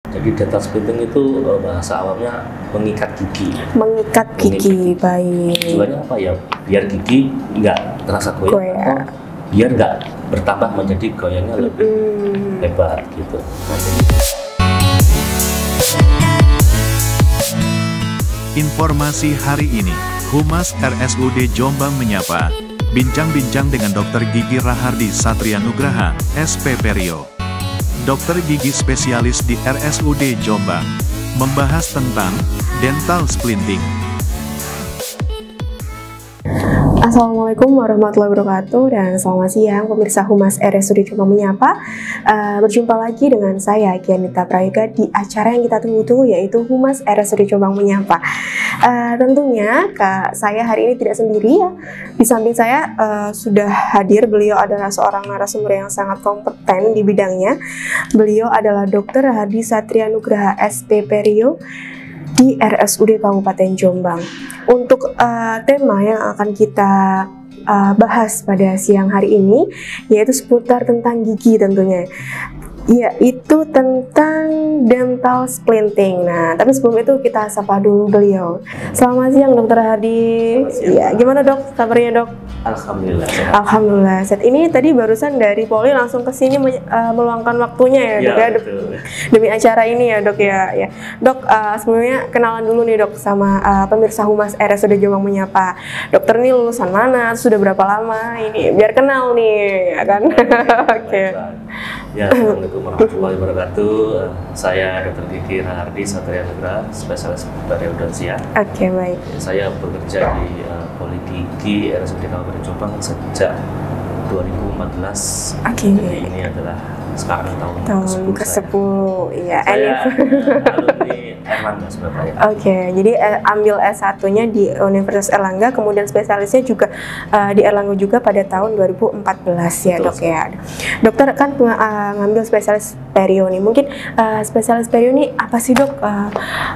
Jadi dental splitting itu bahasa awamnya mengikat gigi. Mengikat gigi, baik. Tujuannya apa ya? Biar gigi nggak terasa goyang, atau biar nggak bertambah menjadi goyangnya lebih hebat gitu. Informasi hari ini, Humas RSUD Jombang menyapa. Bincang-bincang dengan Dr. Gigi Rahardi Satria Nugraha, SPPRio. Dokter gigi spesialis di RSUD Jombang, membahas tentang dental splitting. Assalamualaikum warahmatullahi wabarakatuh dan selamat siang pemirsa Humas RSUD Jombang menyapa. Berjumpa lagi dengan saya Gianita Prayoga di acara yang kita tunggu-tunggu yaitu Humas RSUD Jombang menyapa. Tentunya saya hari ini tidak sendiri ya. Di samping saya sudah hadir, beliau adalah seorang narasumber yang sangat kompeten di bidangnya. Beliau adalah Dr. Rahardi Satria Nugraha SPPRio di RSUD Kabupaten Jombang. Untuk tema yang akan kita bahas pada siang hari ini yaitu seputar tentang gigi tentunya, yaitu tentang dental splitting. Nah, tapi sebelum itu kita sapa dulu beliau. Selamat siang Dr. Rahardi. Ya, gimana dok? Kabarnya dok? Alhamdulillah. Alhamdulillah. Saat ini tadi barusan dari Poli langsung ke sini meluangkan waktunya ya dok ya, demi acara ini ya dok ya. Dok, sebelumnya kenalan dulu nih dok sama pemirsa Humas RSUD Jombang menyapa. Dokter ini lulusan mana? Sudah berapa lama? Ini biar kenal nih, ya kan? Oke. Ya, Assalamualaikum warahmatullahi wabarakatuh. Saya Dr. Gigi Rahardi Satria Nugraha, spesialis periodontia. Oke, baik. Saya bekerja di Poli Gigi RSUD Kabupaten Jombang sejak 2014. Oke. Jadi ini adalah sekarang tahun ke-10. Iya. Saya alumni Erlangga Surabaya. Oke, jadi ambil S1-nya di Universitas Erlangga, kemudian spesialisnya juga di Erlangga juga pada tahun 2014 ya dok ya. Dokter kan ngambil spesialis perio nih, mungkin spesialis perio ini apa sih dok?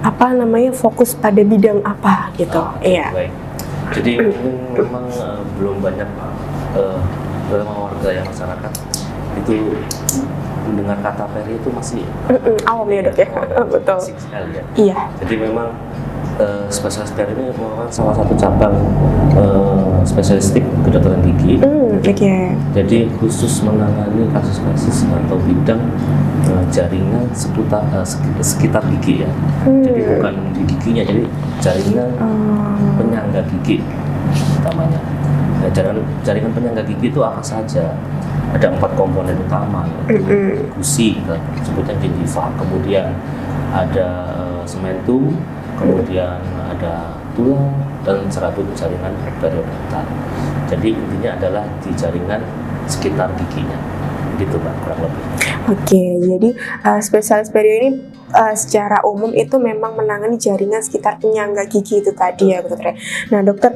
Apa namanya, fokus pada bidang apa gitu? Iya. Baik. Jadi memang belum banyak warga yang masyarakat itu mendengar kata peri itu masih awam ya dok ya. Betul. Sekali ya. Iya. Jadi memang spesialis peri ini merupakan salah satu cabang spesialistik kedokteran gigi. Oke. Jadi khusus menangani kasus-kasus atau bidang jaringan sekitar gigi ya. Jadi bukan di giginya, jadi jaringan penyangga gigi utamanya. Nah, jaringan penyangga gigi itu apa saja? Ada 4 komponen utama, yaitu gusi, kita sebutnya gingiva, kemudian ada sementum, kemudian ada tulang dan serabut jaringan periodontal. Jadi intinya adalah di jaringan sekitar giginya, gitu Pak, kurang lebih. Oke, jadi spesialis perio ini secara umum itu memang menangani jaringan sekitar penyangga gigi itu tadi ya dokter. Nah dokter,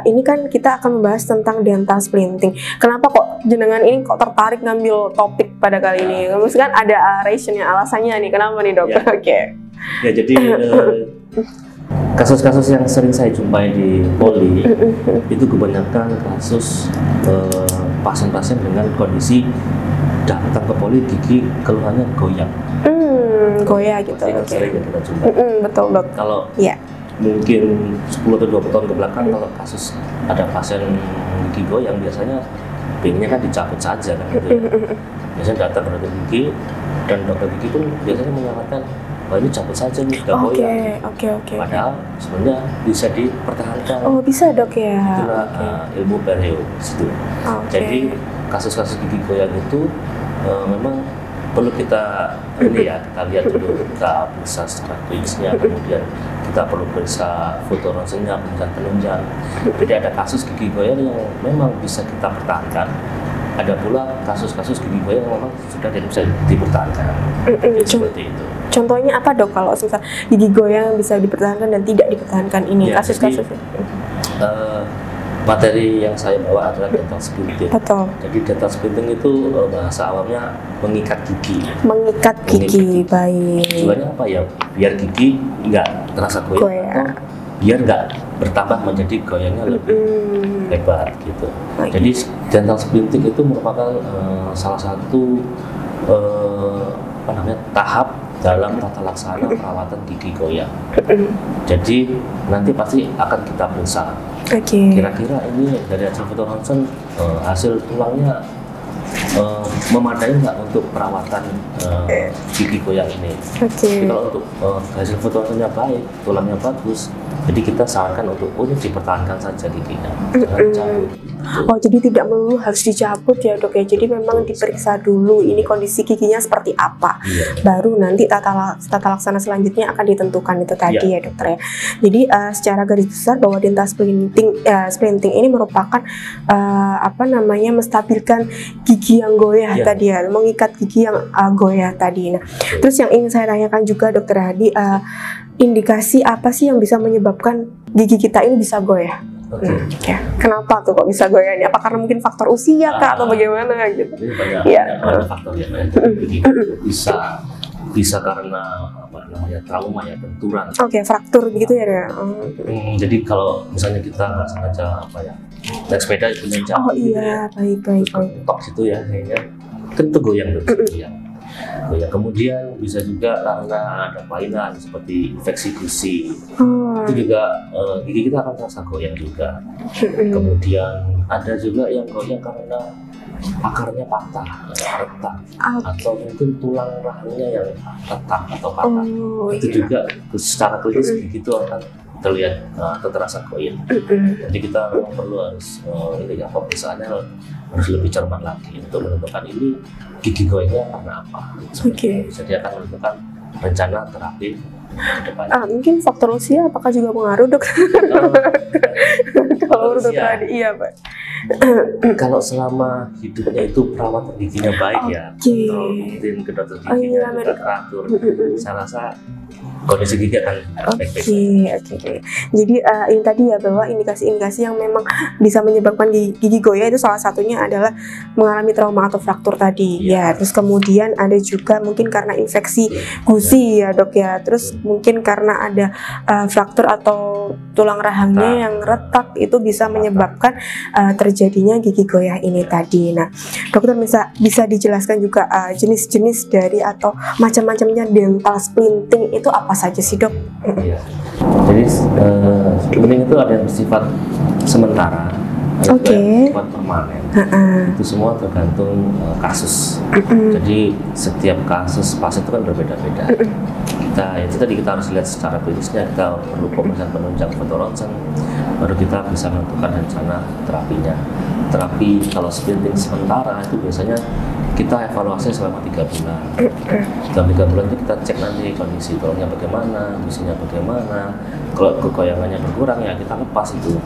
ini kan kita akan membahas tentang dental splitting. Kenapa kok jenengan ini kok tertarik ngambil topik pada kali ini? Maksudnya kan ada reasonnya, alasannya nih, kenapa nih dokter? Ya. Oke. Ya, jadi kasus-kasus yang sering saya jumpai di Poli itu kebanyakan kasus pasien-pasien dengan kondisi datang ke Poli gigi keluhannya goyang. Goyah gitu. Pasti kan sering kita jumpai. Betul dok. Kalau mungkin 10 atau 20 tahun ke belakang kalau kasus ada pasien gigi goyang biasanya pinginnya kan dicabut saja kan gitu ya. Biasanya datang ke dokter gigi dan dokter gigi pun biasanya menyarankan wah ini cabut saja nih, udah goyang. Oke. Padahal sebenarnya bisa dipertahankan. Oh bisa dok ya. Itulah ilmu perio situ. Jadi kasus-kasus gigi goyang itu memang perlu kita kita lihat dulu, kita periksa secara klinisnya, kemudian kita perlu periksa foto ronsennya, kemudian penunjang. Jadi ada kasus gigi goyang yang memang bisa kita pertahankan, ada pula kasus-kasus gigi goyang yang memang sudah tidak bisa dipertahankan. Seperti itu. Contohnya apa dok kalau misal gigi goyang bisa dipertahankan dan tidak dipertahankan ini kasus-kasusnya? Materi yang saya bawa adalah dental splitting. Betul. Jadi dental splitting itu bahasa awamnya mengikat gigi. Mengikat gigi, baik. Tujuannya apa ya? Biar gigi nggak terasa goyang, atau biar nggak bertambah menjadi goyangnya lebih hebat gitu. Jadi dental splitting itu merupakan salah satu tahap dalam tata laksana perawatan gigi goyang. Jadi nanti pasti akan kita periksa. Kira-kira ini dari hasil foto ronsen hasil tulangnya memadai nggak untuk perawatan gigi goyang ini. Jadi kalau untuk hasil foto ronsennya baik, tulangnya bagus, jadi kita sarankan untuk ini dipertahankan saja giginya, jangan dicabut. Jadi tidak melulu harus dicabut ya dok ya. Jadi memang diperiksa dulu ini kondisi giginya seperti apa, baru nanti tata laksana selanjutnya akan ditentukan itu tadi ya dokter ya. Jadi secara garis besar bahwa dental splinting ini merupakan menstabilkan gigi yang goyah tadi ya, mengikat gigi yang goyah tadi. Nah, terus yang ingin saya tanyakan juga dokter Hadi, indikasi apa sih yang bisa menyebabkan gigi kita ini bisa goyah? Kenapa tuh kok bisa goyah ini? Apa karena mungkin faktor usia kah atau bagaimana gitu? Banyak faktor ya, bisa karena trauma ya, benturan. Fraktur begitu ya. Jadi kalau misalnya kita nggak sengaja naik sepeda itu jatuh. Baik. Tok situ ya, kayaknya kan itu goyang tuh. Kemudian bisa juga karena ada kelainan seperti infeksi gusi, itu juga gigi kita akan terasa goyang juga. Kemudian ada juga yang goyang karena akarnya patah, retak, atau mungkin tulang rahangnya yang retak atau patah. Itu juga secara klinis gigi itu akan terlihat atau terasa goyang. Jadi kita memang perlu harus pemeriksaannya harus lebih cermat lagi untuk menentukan ini gigi goyangnya karena apa. Jadi akan menentukan rencana terapi ke depannya. Mungkin faktor usia apakah juga pengaruh dok? Kalau menurut dokter Hadi, iya Pak. Kalau selama hidupnya itu perawatan giginya baik ya, rutin ke dokter giginya juga teratur, saya rasa kondisi gigi akan baik-baik. Jadi ini tadi ya, bahwa indikasi-indikasi yang memang bisa menyebabkan gigi goyah itu salah satunya adalah mengalami trauma atau fraktur tadi ya. Terus kemudian ada juga mungkin karena infeksi gusi ya dok ya. Terus mungkin karena ada fraktur atau tulang rahangnya yang retak, itu bisa menyebabkan terjadinya gigi goyah ini tadi. Nah, dokter bisa dijelaskan juga jenis-jenis dari atau macam-macamnya dental splinting itu apa saja sih dok? Jadi splinting itu ada yang bersifat sementara, ada yang bersifat permanen. Itu semua tergantung kasus. Jadi setiap kasus pasien itu kan berbeda-beda. Itu tadi kita harus lihat secara klinisnya, kita perlu pemeriksaan penunjang foto ronsen, baru kita bisa menentukan rencana terapinya. Terapi kalau splinting sementara itu biasanya kita evaluasi selama 3 bulan. Dalam 3 bulan itu kita cek nanti kondisi tulangnya bagaimana, gusinya bagaimana. Kalau kegoyangannya berkurang ya kita lepas itu.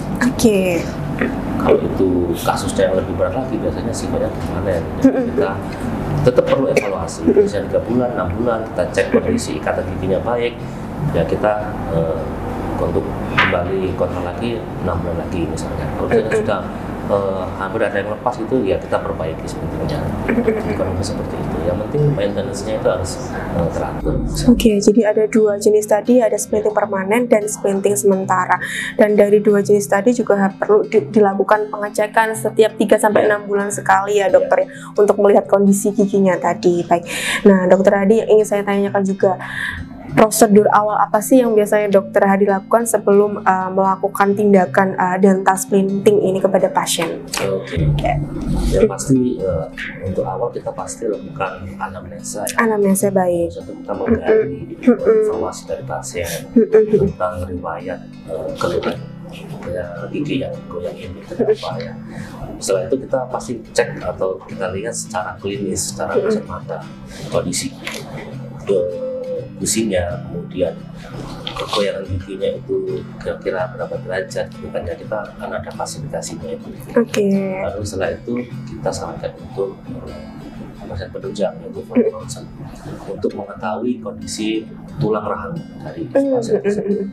Kalau itu kasusnya yang lebih berat lagi, biasanya sifatnya permanen. Kita tetap perlu evaluasi. Misalnya 3 bulan, 6 bulan kita cek kondisi ikatan giginya baik. Ya kita untuk kembali kontrol lagi 6 bulan lagi misalnya. Kalau misalnya sudah hampir ada yang lepas itu, ya kita perbaiki splintingnya. Bukan seperti itu. Yang penting maintenance-nya itu harus teratur. Jadi ada 2 jenis tadi, ada splinting permanen dan splinting sementara. Dan dari 2 jenis tadi juga perlu dilakukan pengecekan setiap 3-6 bulan sekali ya dokter, untuk melihat kondisi giginya tadi. Baik. Nah dokter Hadi, yang ingin saya tanyakan juga, prosedur awal apa sih yang biasanya dokter Hadi lakukan sebelum melakukan tindakan dental splinting ini kepada pasien? Yang pasti untuk awal kita pasti lakukan anamnesa. Anamnesa baik. Kita menggali informasi dari pasien tentang riwayat keluhan gigi yang goyang ini kenapa ya. Setelah itu kita pasti cek atau kita lihat secara klinis, secara kasat mata kondisi gusinya, kemudian kegoyangan giginya itu kira-kira berapa derajat, bukannya kita akan ada klasifikasinya itu. Lalu setelah itu kita sarankan untuk pemeriksaan penunjang, yaitu foto ronsen, untuk mengetahui kondisi tulang rahang dari pasien tersebut.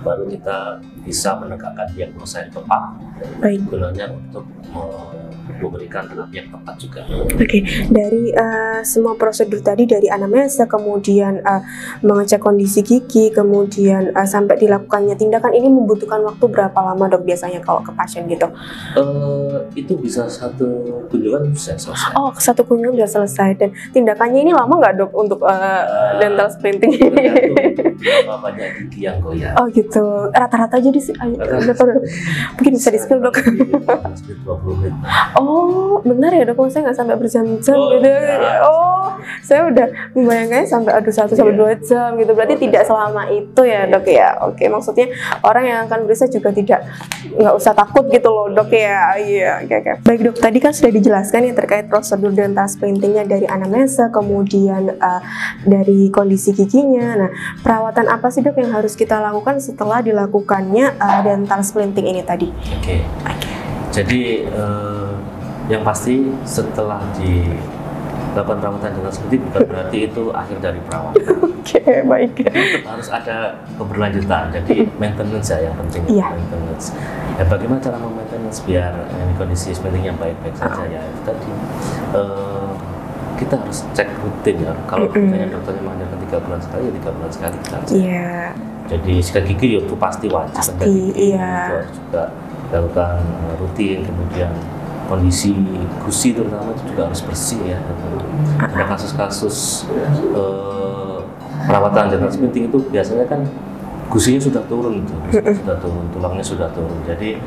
Baru kita bisa menegakkan diagnosa yang tepat, gunanya untuk memberikan terapi yang tepat juga. Oke, dari semua prosedur tadi, dari anamnesa, kemudian mengecek kondisi gigi, kemudian sampai dilakukannya tindakan, ini membutuhkan waktu berapa lama dok biasanya kalau ke pasien gitu? Itu bisa satu kunjungan bisa selesai. Oh, satu kunjungan sudah selesai. Dan tindakannya ini lama nggak dok untuk dental splinting? Tergantung berapa banyak gigi yang goyang. Oh gitu, rata-rata aja mungkin bisa di-spill dok. 20 menit. Oh, benar ya dok, saya nggak sampai berjam-jam gitu. Ya. Oh, saya udah membayangkannya sampai 1-2 jam gitu. Berarti tidak selama itu ya dok ya. Oke, maksudnya orang yang akan berusaha juga nggak usah takut gitu loh dok ya. Iya, oke. Baik dok, tadi kan sudah dijelaskan ya terkait prosedur dental splintingnya dari anamnesa, kemudian dari kondisi giginya. Nah, perawatan apa sih dok yang harus kita lakukan setelah dilakukannya dental splinting ini tadi? Oke. Jadi yang pasti setelah dilakukan perawatan dental splinting bukan berarti itu akhir dari perawatan. Oke, baik. Tetap harus ada keberlanjutan. Jadi maintenance ya yang penting. Iya. Maintenance. Ya, bagaimana cara maintenance biar kondisi splintingnya baik-baik saja ya itu tadi. Kita harus cek rutin ya. Kalau misalnya dokternya mengajarkan 3 bulan sekali ya 3 bulan sekali kita harus. Iya. Jadi sikat gigi itu pasti wajib. Pasti, iya. Itu harus juga dilakukan rutin, kemudian kondisi gusi terutama itu juga harus bersih ya. Ada kasus-kasus perawatan dental splinting itu biasanya kan gusinya sudah turun itu, sudah turun, tulangnya sudah turun. Jadi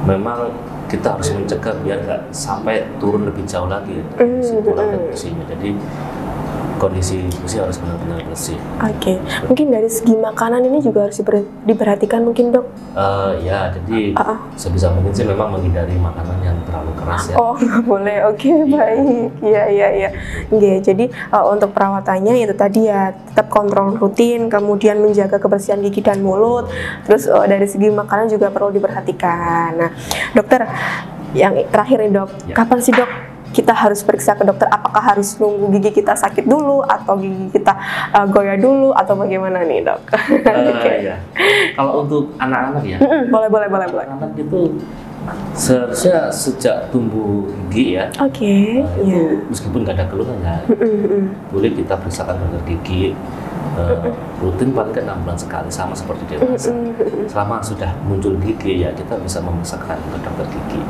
memang kita harus mencegah biar nggak sampai turun lebih jauh lagi kondisi tulang dan gusinya. Jadi kondisi gusi harus benar-benar bersih. Oke, mungkin dari segi makanan ini juga harus diperhatikan mungkin dok? Ya, jadi sebisa mungkin sih memang menghindari makanan yang terlalu keras ya. Oh, nggak boleh. Oke, baik. Iya. Oke, jadi untuk perawatannya itu tadi ya tetap kontrol rutin, kemudian menjaga kebersihan gigi dan mulut. Terus dari segi makanan juga perlu diperhatikan. Nah, dokter, yang terakhir nih dok, kapan sih dok kita harus periksa ke dokter? Apakah harus nunggu gigi kita sakit dulu atau gigi kita goyah dulu atau bagaimana nih dok? Ya. Kalau untuk anak-anak ya, boleh. Anak itu seharusnya sejak tumbuh gigi ya. Oke. Itu meskipun nggak ada keluhan ya, boleh kita periksakan dokter gigi. Rutin paling ke 6 bulan sekali, sama seperti dewasa. Selama sudah muncul gigi ya kita bisa memeriksakan ke dokter gigi.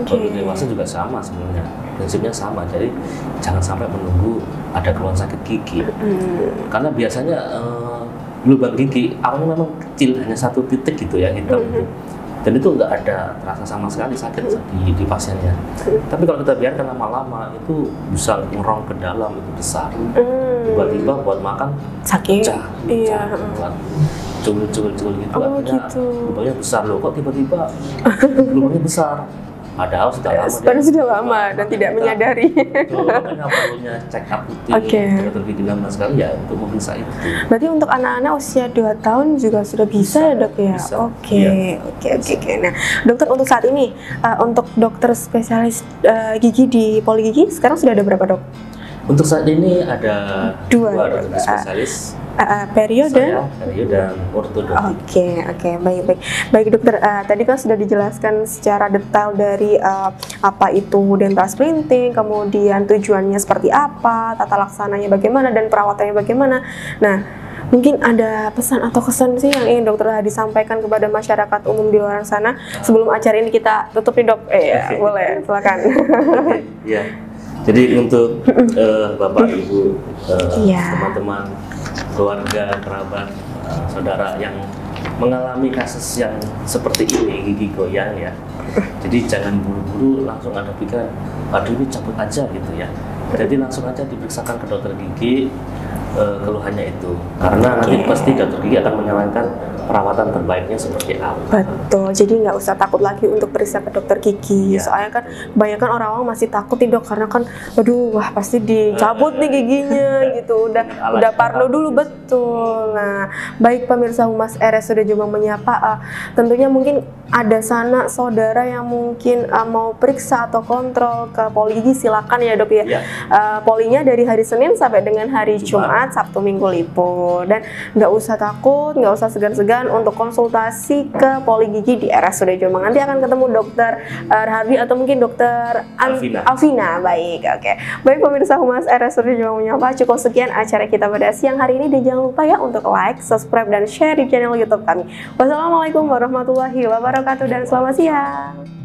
Kalau dewasa juga sama sebenarnya, prinsipnya sama. Jadi jangan sampai menunggu ada keluhan sakit gigi, karena biasanya lubang gigi awalnya memang kecil, hanya 1 titik gitu ya hitam itu. Dan itu nggak ada terasa sama sekali sakit di pasiennya. Tapi kalau kita biarkan lama-lama itu bisa ngerong ke dalam, itu besar. Tiba-tiba buat makan sakit. Iya. Cul-cul gitu. Oh, akhirnya gitu. lubangnya besar loh. Kok tiba-tiba lubangnya besar? Padahal sudah lama dan tidak menyadari. Makanya perlunya check up rutin dokter gigi 6 bulan sekali ya untuk memeriksa itu. Berarti untuk anak-anak usia 2 tahun juga sudah bisa ya dok ya? Oke. Nah dokter, untuk saat ini untuk dokter spesialis gigi di Poligigi sekarang sudah ada berapa dok? Untuk saat ini ada 2 dokter spesialis. Perio dan ortodontik. Oke, baik dokter. Tadi kan sudah dijelaskan secara detail dari apa itu dental splinting, kemudian tujuannya seperti apa, tata laksananya bagaimana, dan perawatannya bagaimana. Nah, mungkin ada pesan atau kesan sih yang ingin dokter disampaikan kepada masyarakat umum di luar sana sebelum acara ini kita tutup nih dok? Boleh, silakan. Iya. Jadi untuk Bapak, Ibu, teman-teman, keluarga, kerabat, saudara yang mengalami kasus yang seperti ini, gigi goyang ya. Jadi jangan buru-buru langsung ada pikiran, aduh ini cabut aja gitu ya. Jadi langsung aja diperiksakan ke dokter gigi keluhannya itu. Karena nanti pasti dokter gigi akan menyarankan perawatan terbaiknya seperti apa. Betul, jadi nggak usah takut lagi untuk periksa ke dokter gigi. Soalnya kan kebanyakan orang-orang masih takut nih dok, karena kan aduh pasti dicabut nih giginya gitu. Udah parno dulu, betul. Nah, baik pemirsa Humas RSUD Jombang Menyapa, tentunya mungkin ada saudara yang mungkin mau periksa atau kontrol ke Poligigi, silakan ya dok ya. Polinya dari hari Senin sampai dengan hari Jumat. Jumat, Sabtu, Minggu libur. Dan nggak usah takut, nggak usah segan-segan untuk konsultasi ke poli gigi di RSUD Jombang. Nanti akan ketemu dokter Rahardi atau mungkin dokter Alvina. Baik, oke. Baik pemirsa Humas RSUD Jombang Menyapa, cukup sekian acara kita pada siang hari ini. Dan jangan lupa ya untuk like, subscribe, dan share di channel YouTube kami. Wassalamualaikum warahmatullahi wabarakatuh dan selamat siang.